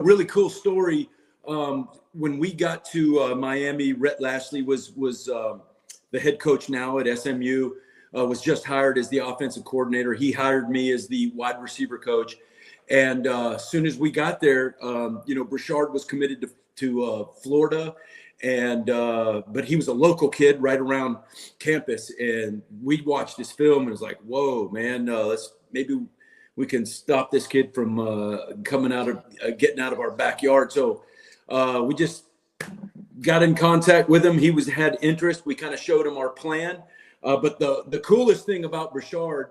really cool story. When we got to Miami, Rhett Lashley was the head coach now at SMU, was just hired as the offensive coordinator. He hired me as the wide receiver coach. And as soon as we got there, Brashard was committed to Florida. But he was a local kid right around campus. And we watched his film and it was like, whoa, man, maybe we can stop this kid from getting out of our backyard. So we just got in contact with him. He had interest. We kind of showed him our plan. But the coolest thing about Brashard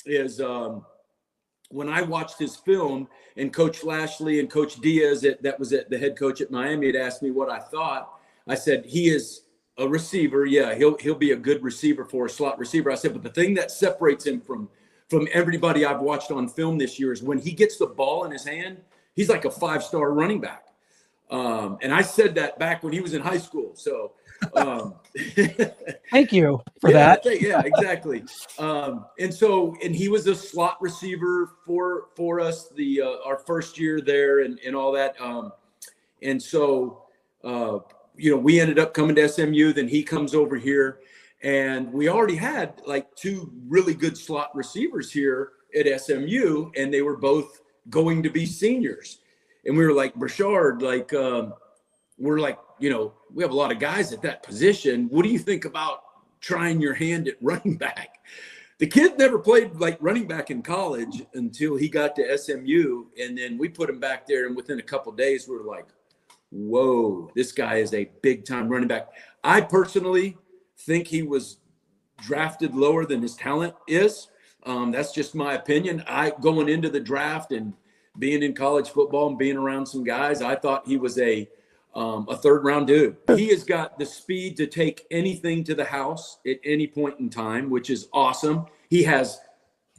is when I watched his film and Coach Lashley and Coach Diaz, that was the head coach at Miami, had asked me what I thought. I said, he is a receiver. Yeah, he'll be a good receiver for a slot receiver. I said, but the thing that separates him from everybody I've watched on film this year is when he gets the ball in his hand, he's like a 5-star running back. And I said that back when he was in high school. So thank you for that. Yeah, exactly. And he was a slot receiver for us our first year there and all that. We ended up coming to SMU. Then he comes over here, and we already had like 2 really good slot receivers here at SMU, and they were both going to be seniors. And we were like, Brashard, we're like, we have a lot of guys at that position. What do you think about trying your hand at running back? The kid never played like running back in college until he got to SMU. And then we put him back there, and within a couple of days, we were like, whoa, this guy is a big time running back. I personally think he was drafted lower than his talent is. That's just my opinion. Going into the draft and being in college football and being around some guys, I thought he was a 3rd-round dude. He has got the speed to take anything to the house at any point in time, which is awesome. He has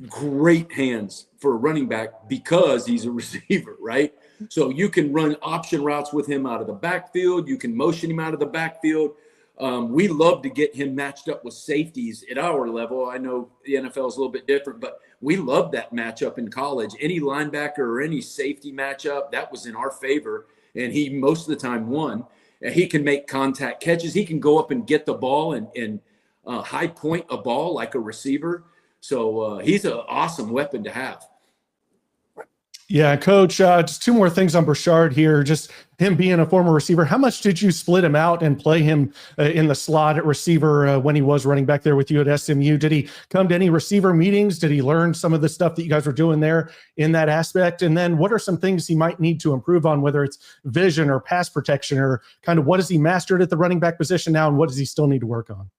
great hands for a running back because he's a receiver, right? So you can run option routes with him out of the backfield. You can motion him out of the backfield. We love to get him matched up with safeties at our level. I know the NFL is a little bit different, but we loved that matchup in college. Any linebacker or any safety matchup, that was in our favor, and he most of the time won. And he can make contact catches. He can go up and get the ball and high point a ball like a receiver. So he's an awesome weapon to have. Yeah, Coach, just 2 more things on Brashard here. Just him being a former receiver, how much did you split him out and play him in the slot at receiver when he was running back there with you at SMU? Did he come to any receiver meetings? Did he learn some of the stuff that you guys were doing there in that aspect? And then what are some things he might need to improve on, whether it's vision or pass protection, or kind of what has he mastered at the running back position now, and what does he still need to work on?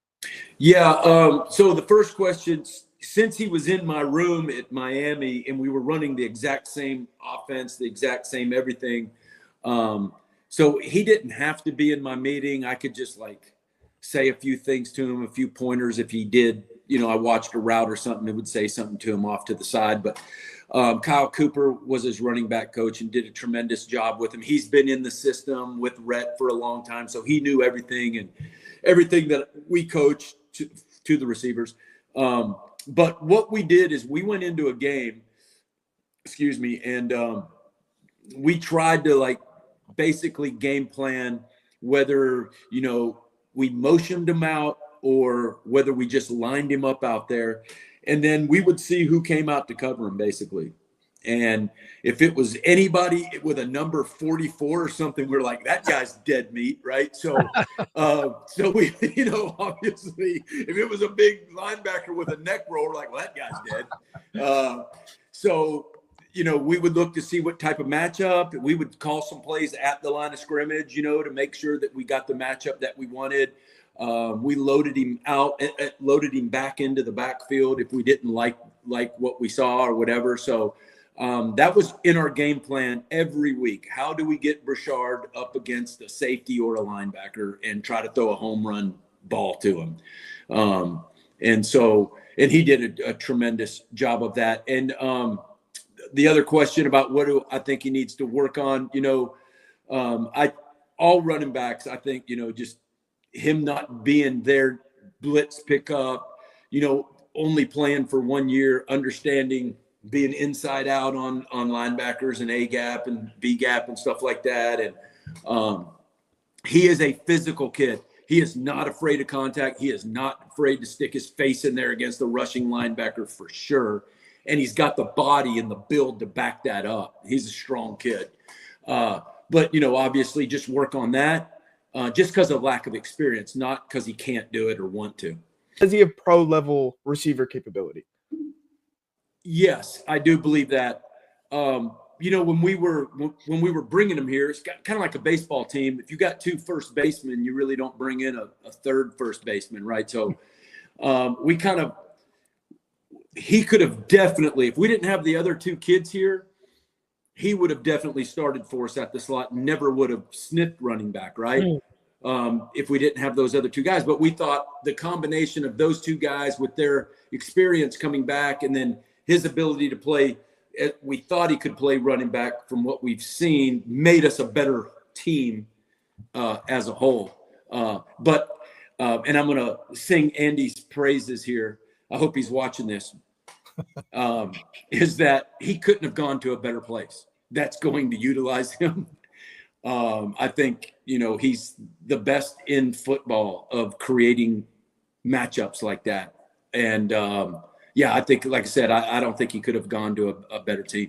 Yeah, so the first question, since he was in my room at Miami and we were running the exact same offense, the exact same everything, so he didn't have to be in my meeting. I could just say a few things to him, a few pointers. If he did, I watched a route or something, it would say something to him off to the side. But Kyle Cooper was his running back coach and did a tremendous job with him. He's been in the system with Rhett for a long time, so he knew everything that we coached to the receivers. But what we did is we went into a game, and we tried to basically game plan whether, we motioned him out or whether we just lined him up out there. And then we would see who came out to cover him, basically. And if it was anybody with a number 44 or something, we're like, that guy's dead meat, right? So we, obviously, if it was a big linebacker with a neck roll, we're like, well, that guy's dead. We would look to see what type of matchup. We would call some plays at the line of scrimmage, to make sure that we got the matchup that we wanted. We loaded him out, loaded him back into the backfield if we didn't like what we saw or whatever. So that was in our game plan every week. How do we get Brashard up against a safety or a linebacker and try to throw a home run ball to him? And he did a tremendous job of that. And the other question about what do I think he needs to work on, all running backs, I think, just him not being their blitz pickup, only playing for 1 year, understanding being inside out on linebackers and A gap and B gap and stuff like that. And he is a physical kid. He is not afraid of contact. He is not afraid to stick his face in there against the rushing linebacker for sure. And he's got the body and the build to back that up. He's a strong kid. But, obviously just work on that just because of lack of experience, not because he can't do it or want to. Does he have pro level receiver capability? Yes, I do believe that. When we were bringing him here, it's kind of like a baseball team. If you got 2 first basemen, you really don't bring in a third first baseman, right? So he could have definitely, if we didn't have the other 2 kids here, he would have definitely started for us at the slot, never would have sniffed running back, right? If we didn't have those other 2 guys. But we thought the combination of those 2 guys with their experience coming back and then his ability to play, we thought he could play running back from what we've seen, made us a better team as a whole. And I'm going to sing Andy's praises here. I hope he's watching this. Is that he couldn't have gone to a better place that's going to utilize him. I think, he's the best in football of creating matchups like that. And I think, like I said, I don't think he could have gone to a better team.